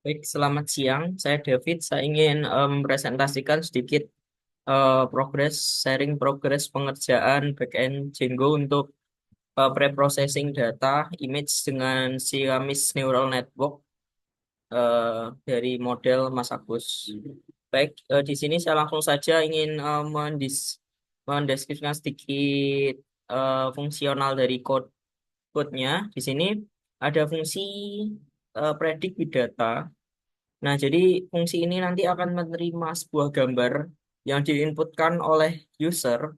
Baik, selamat siang. Saya David. Saya ingin presentasikan sedikit progres, sharing progres pengerjaan backend Django untuk pre-processing data image dengan Siamese Neural Network dari model Mas Agus. Baik, di sini saya langsung saja ingin mendeskripsikan sedikit fungsional dari code-nya. Di sini ada fungsi predict with data. Nah, jadi fungsi ini nanti akan menerima sebuah gambar yang diinputkan oleh user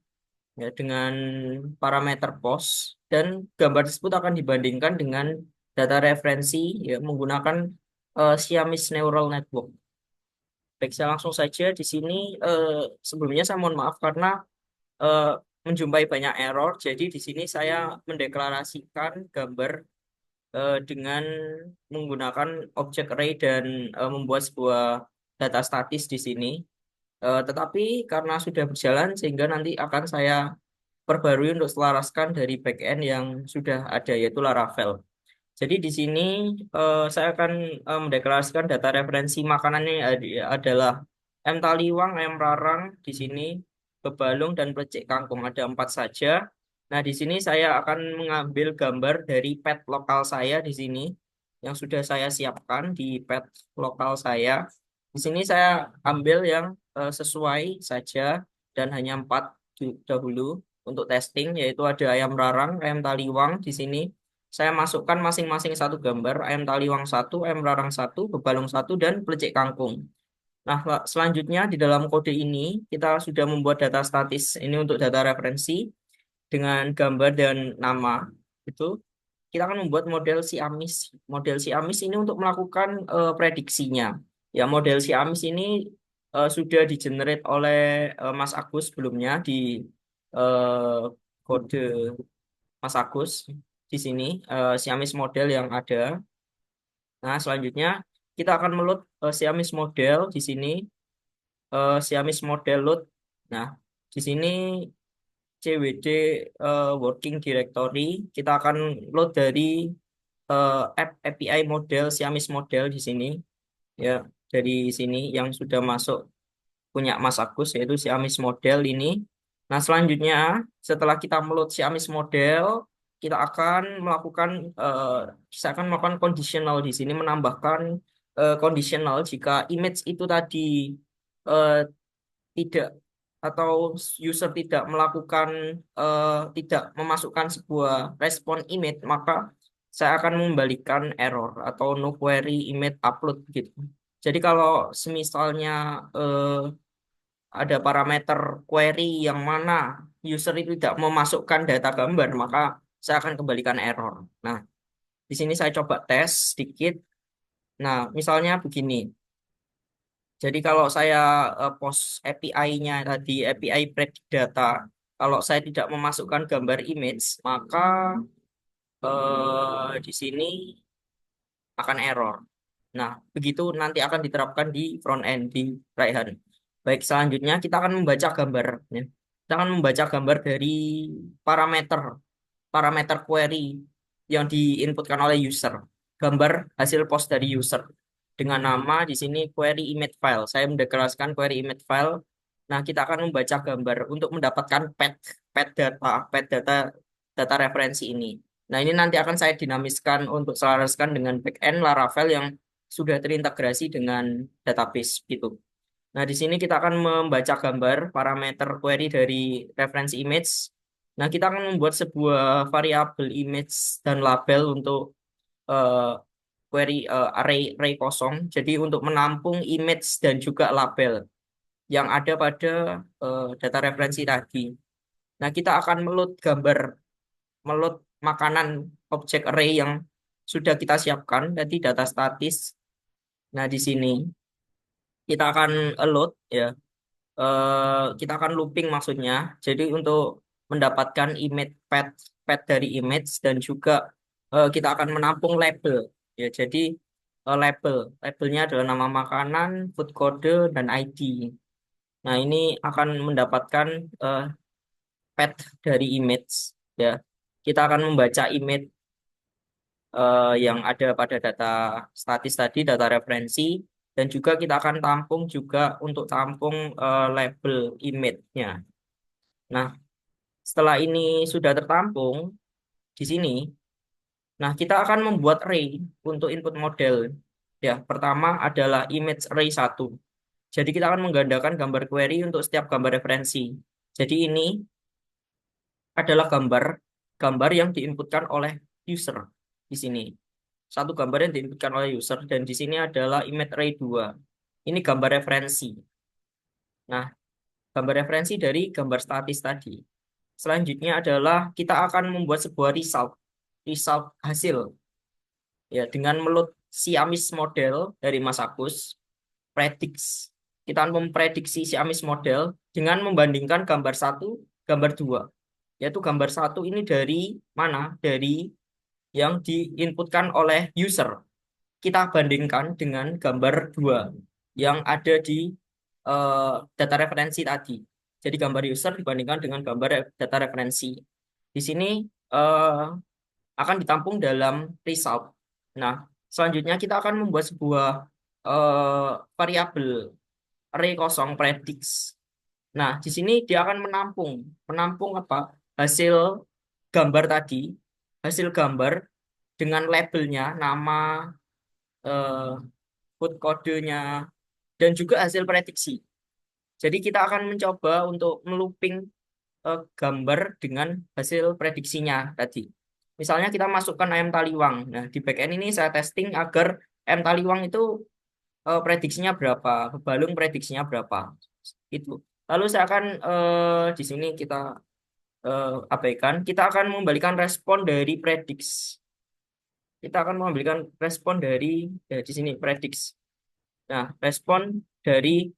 ya, dengan parameter pos dan gambar tersebut akan dibandingkan dengan data referensi ya, menggunakan Siamese Neural Network. Baik, saya langsung saja di sini. eh, Sebelumnya saya mohon maaf karena eh, menjumpai banyak error. Jadi di sini saya mendeklarasikan gambar dengan menggunakan objek array dan membuat sebuah data statis di sini. Tetapi karena sudah berjalan sehingga nanti akan saya perbarui untuk selaraskan dari backend yang sudah ada yaitu Laravel. Jadi di sini saya akan mendeklarasikan data referensi makanannya adalah M taliwang, M rarang di sini, bebalung dan plecik kangkung ada empat saja. Nah di sini saya akan mengambil gambar dari pet lokal saya di sini yang sudah saya siapkan di pet lokal saya. Di sini saya ambil yang sesuai saja dan hanya empat dahulu untuk testing yaitu ada ayam rarang, ayam taliwang di sini. Saya masukkan masing-masing satu gambar, ayam taliwang satu, ayam larang satu, bebalung satu, dan pelecik kangkung. Nah, selanjutnya di dalam kode ini kita sudah membuat data statis ini untuk data referensi dengan gambar dan nama. Itu kita akan membuat model Siamis. Model Siamis ini untuk melakukan prediksinya. Ya, model Siamis ini sudah di-generate oleh Mas Agus sebelumnya di eh, kode Mas Agus di sini Siamese model yang ada. Nah, selanjutnya kita akan meload Siamese model di sini Siamese model load. Nah, di sini CWD working directory kita akan load dari app API model Siamese model di sini ya dari sini yang sudah masuk punya Mas Agus yaitu Siamese model ini. Nah, selanjutnya setelah kita meload Siamese model, kita akan melakukan eh, saya akan melakukan conditional di sini menambahkan conditional jika image itu tadi eh, tidak atau user tidak melakukan tidak memasukkan sebuah respon image, maka saya akan membalikan error atau no query image upload gitu. Jadi kalau semisalnya eh, ada parameter query yang mana user itu tidak memasukkan data gambar, maka saya akan kembalikan error. Nah, di sini saya coba tes sedikit. Nah, misalnya begini. Jadi kalau saya post API-nya tadi, API predict data, kalau saya tidak memasukkan gambar image, maka di sini akan error. Nah, begitu nanti akan diterapkan di front end, di right hand. Baik, selanjutnya kita akan membaca gambar. Ya. Kita akan membaca gambar dari parameter parameter query yang diinputkan oleh user. Gambar hasil post dari user dengan nama di sini query image file. Saya mendeklarasikan query image file. Nah, kita akan membaca gambar untuk mendapatkan pet data data referensi ini. Nah, ini nanti akan saya dinamiskan untuk selaraskan dengan backend Laravel yang sudah terintegrasi dengan database gitu. Nah, di sini kita akan membaca gambar parameter query dari referensi image. Nah, kita akan membuat sebuah variabel image dan label untuk eh, query array kosong. Jadi untuk menampung image dan juga label yang ada pada data referensi tadi. Nah, kita akan meload makanan objek array yang sudah kita siapkan, tadi data statis. Nah, di sini kita akan load ya. Kita akan looping maksudnya. Jadi untuk mendapatkan image pet dari image dan juga kita akan menampung label. Ya, jadi labelnya adalah nama makanan, food code dan ID. Nah, ini akan mendapatkan eh, pet dari image. Ya, kita akan membaca image yang ada pada data statis tadi, data referensi, dan juga kita akan tampung juga untuk tampung label image-nya. Nah, setelah ini sudah tertampung di sini, nah kita akan membuat array untuk input model. Ya, pertama adalah image array 1. Jadi kita akan menggandakan gambar query untuk setiap gambar referensi. Jadi ini adalah gambar gambar yang diinputkan oleh user di sini. Satu gambar yang diinputkan oleh user dan di sini adalah image array 2. Ini gambar referensi. Nah, gambar referensi dari gambar statis tadi. Selanjutnya adalah kita akan membuat sebuah result, result hasil ya dengan meload Siamis model dari Mas Agus, prediksi. Kita akan memprediksi Siamis model dengan membandingkan gambar satu, gambar dua. Yaitu gambar satu ini dari mana? Dari yang diinputkan oleh user. Kita bandingkan dengan gambar dua yang ada di eh, data referensi tadi. Jadi gambar user dibandingkan dengan gambar data referensi. Di sini eh, akan ditampung dalam result. Nah, selanjutnya kita akan membuat sebuah variabel array kosong predicts. Nah, di sini dia akan menampung apa? Hasil gambar tadi, hasil gambar dengan labelnya, nama, code kodenya, dan juga hasil prediksi. Jadi kita akan mencoba untuk melooping gambar dengan hasil prediksinya tadi. Misalnya kita masukkan ayam taliwang. Nah, di backend ini saya testing agar ayam taliwang itu prediksinya berapa, bebalung prediksinya berapa. Itu. Lalu saya akan di sini kita abaikan, kita akan membalikan respon dari prediksi. Kita akan memberikan respon dari di sini prediksi. Nah, respon dari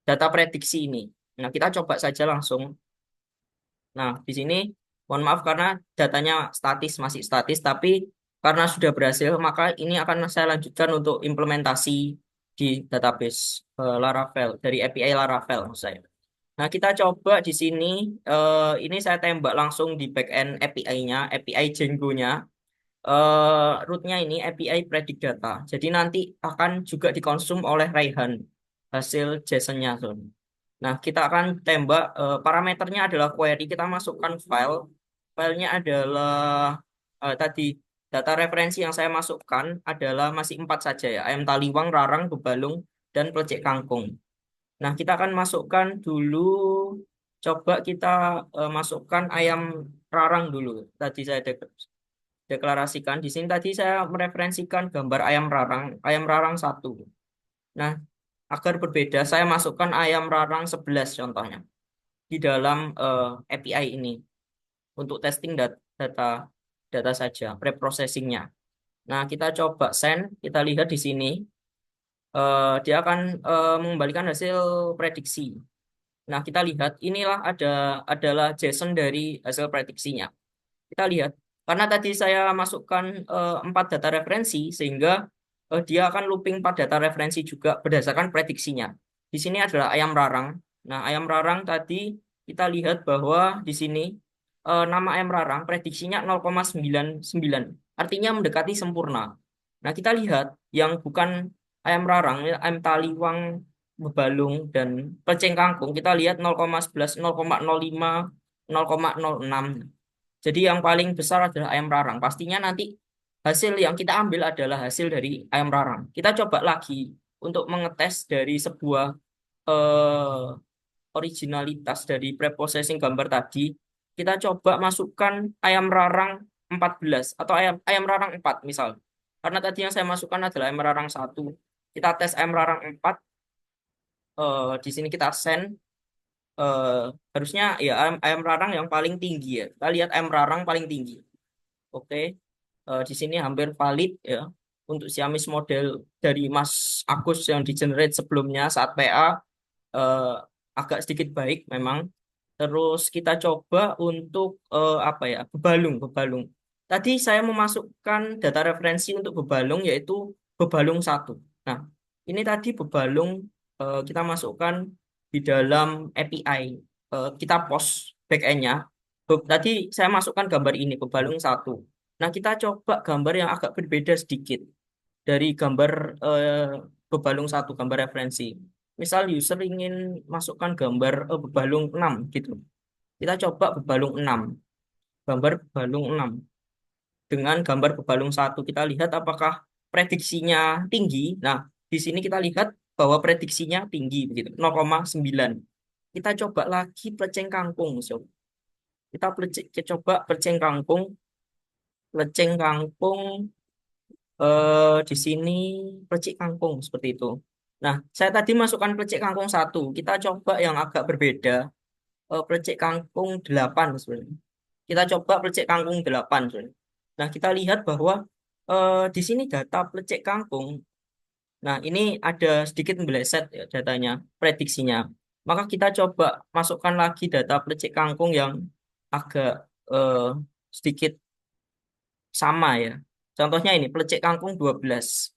data prediksi ini. Nah, kita coba saja langsung. Nah, di sini mohon maaf karena datanya statis, masih statis, tapi karena sudah berhasil, maka ini akan saya lanjutkan untuk implementasi di database Laravel, dari API Laravel maksud saya. Nah, kita coba di sini, ini saya tembak langsung di backend API-nya, API Django-nya. Root-nya ini API Predict Data. Jadi nanti akan juga dikonsum oleh Raihan, hasil JSON-nya. Nah, kita akan tembak parameternya adalah query. Kita masukkan file. Filenya adalah tadi data referensi yang saya masukkan adalah masih 4 saja ya. Ayam taliwang, rarang, bebalung, dan pelecek kangkung. Nah, kita akan masukkan dulu. Coba kita masukkan ayam rarang dulu. Tadi saya deklarasikan. Di sini tadi saya mereferensikan gambar ayam rarang satu. Nah, agar berbeda, saya masukkan ayam rarang 11 contohnya di dalam API ini untuk testing data data saja, preprocessingnya. Nah, kita coba send, kita lihat di sini dia akan mengembalikan hasil prediksi. Nah, kita lihat inilah adalah JSON dari hasil prediksinya. Kita lihat karena tadi saya masukkan 4 data referensi sehingga dia akan looping 4 data referensi juga berdasarkan prediksinya. Di sini adalah ayam rarang. Nah, ayam rarang tadi kita lihat bahwa di sini nama ayam rarang prediksinya 0,99. Artinya mendekati sempurna. Nah, kita lihat yang bukan ayam rarang, ayam taliwang, bebalung, dan peceng kangkung, kita lihat 0,11, 0,05, 0,06. Jadi yang paling besar adalah ayam rarang. Pastinya nanti hasil yang kita ambil adalah hasil dari ayam rarang. Kita coba lagi untuk mengetes dari sebuah originalitas dari preprocessing gambar tadi. Kita coba masukkan ayam rarang 14 atau ayam ayam rarang 4 misal. Karena tadi yang saya masukkan adalah ayam rarang 1. Kita tes ayam rarang 4. Di sini kita send eh, harusnya ya ayam rarang yang paling tinggi ya. Kita lihat ayam rarang paling tinggi. Oke. Di sini hampir valid ya untuk Siamis model dari Mas Agus yang di generate sebelumnya saat PA eh, agak sedikit baik memang. Terus kita coba untuk apa ya bebalung. Tadi saya memasukkan data referensi untuk bebalung yaitu bebalung satu. Nah, ini tadi bebalung kita masukkan di dalam API. Kita post backend-nya. Tadi saya masukkan gambar ini bebalung satu. Nah, kita coba gambar yang agak berbeda sedikit dari gambar eh, bebalung satu, gambar referensi. Misal user ingin masukkan gambar bebalung 6 gitu. Kita coba bebalung 6, gambar bebalung 6 dengan gambar bebalung satu. Kita lihat apakah prediksinya tinggi. Nah, di sini kita lihat bahwa prediksinya tinggi begitu, 0,9. Kita coba lagi pleceng kangkung, sob. Kita coba pleceng kangkung di sini plecik kangkung seperti itu. Nah, saya tadi masukkan plecik kangkung satu. Kita coba yang agak berbeda, plecik kangkung 8 sebenarnya. Kita coba plecik kangkung 8 sebenarnya. Nah, kita lihat bahwa di sini data plecik kangkung. Nah, ini ada sedikit meleset ya datanya, prediksinya. Maka kita coba masukkan lagi data plecik kangkung yang agak eh, sedikit sama ya. Contohnya ini, pelecik kangkung 12.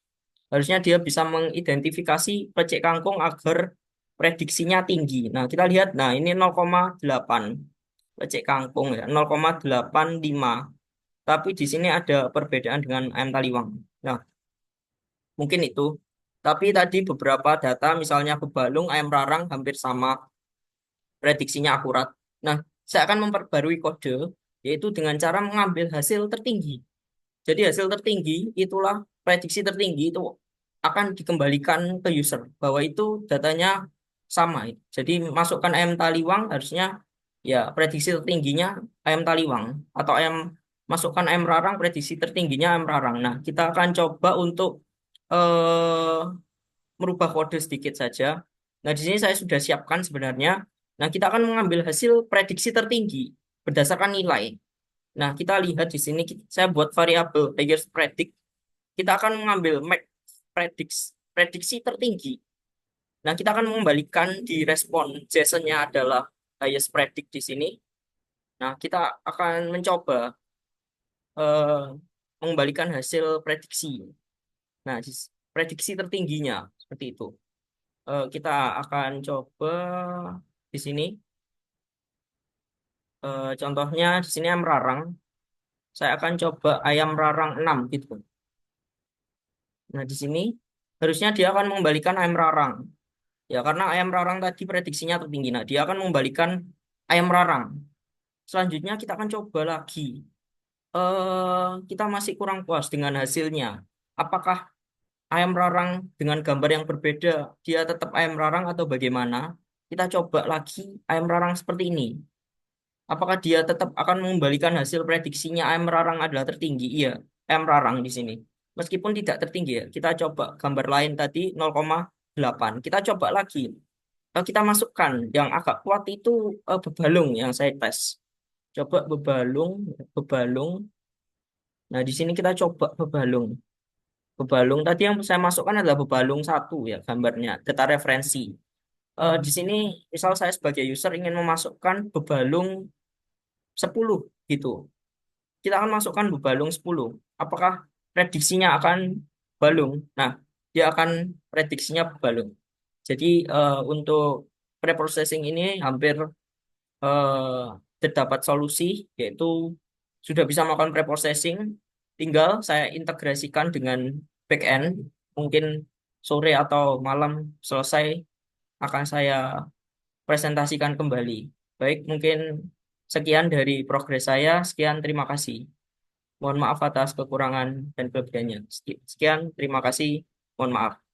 Harusnya dia bisa mengidentifikasi pelecik kangkung agar prediksinya tinggi. Nah, kita lihat, nah ini 0,8 pelecik kangkung ya, 0,85. Tapi di sini ada perbedaan dengan ayam taliwang. Nah, mungkin itu. Tapi tadi beberapa data, misalnya bebalung, ayam rarang hampir sama, prediksinya akurat. Nah, saya akan memperbarui kode, yaitu dengan cara mengambil hasil tertinggi. Jadi hasil tertinggi itulah prediksi tertinggi itu akan dikembalikan ke user bahwa itu datanya sama. Jadi masukkan ayam taliwang harusnya ya prediksi tertingginya ayam taliwang atau masukkan ayam rarang prediksi tertingginya ayam rarang. Nah, kita akan coba untuk eh, merubah kode sedikit saja. Nah, di sini saya sudah siapkan sebenarnya. Nah, kita akan mengambil hasil prediksi tertinggi berdasarkan nilai. Nah, kita lihat di sini saya buat variabel highest predict. Kita akan mengambil max prediksi tertinggi. Nah, kita akan mengembalikan di respon JSON-nya adalah highest predict di sini. Nah, kita akan mencoba eh, mengembalikan hasil prediksi. Nah, prediksi tertingginya seperti itu. Kita akan coba di sini. Contohnya di sini ayam rarang. Saya akan coba ayam rarang 6 gitu. Nah, di sini harusnya dia akan mengembalikan ayam rarang. Ya, karena ayam rarang tadi prediksinya tertinggi. Nah, dia akan mengembalikan ayam rarang. Selanjutnya kita akan coba lagi. Kita masih kurang puas dengan hasilnya. Apakah ayam rarang dengan gambar yang berbeda, dia tetap ayam rarang atau bagaimana? Kita coba lagi ayam rarang seperti ini. Apakah dia tetap akan mengembalikan hasil prediksinya ayam rarang adalah tertinggi? Iya, ayam rarang di sini. Meskipun tidak tertinggi ya, kita coba gambar lain tadi 0,8. Kita coba lagi. Kita masukkan yang agak kuat itu bebalung yang saya tes. Coba bebalung, bebalung. Nah, di sini kita coba bebalung. Bebalung tadi yang saya masukkan adalah bebalung satu ya gambarnya, data referensi. Di sini misal saya sebagai user ingin memasukkan bebalung 10 gitu. Kita akan masukkan bebalung 10. Apakah prediksinya akan balung? Nah, dia akan prediksinya bebalung. Jadi untuk preprocessing ini hampir terdapat solusi, yaitu sudah bisa melakukan preprocessing, tinggal saya integrasikan dengan backend, mungkin sore atau malam selesai akan saya presentasikan kembali. Baik, mungkin sekian dari progres saya, sekian terima kasih. Mohon maaf atas kekurangan dan kelebihannya. Sekian, terima kasih. Mohon maaf.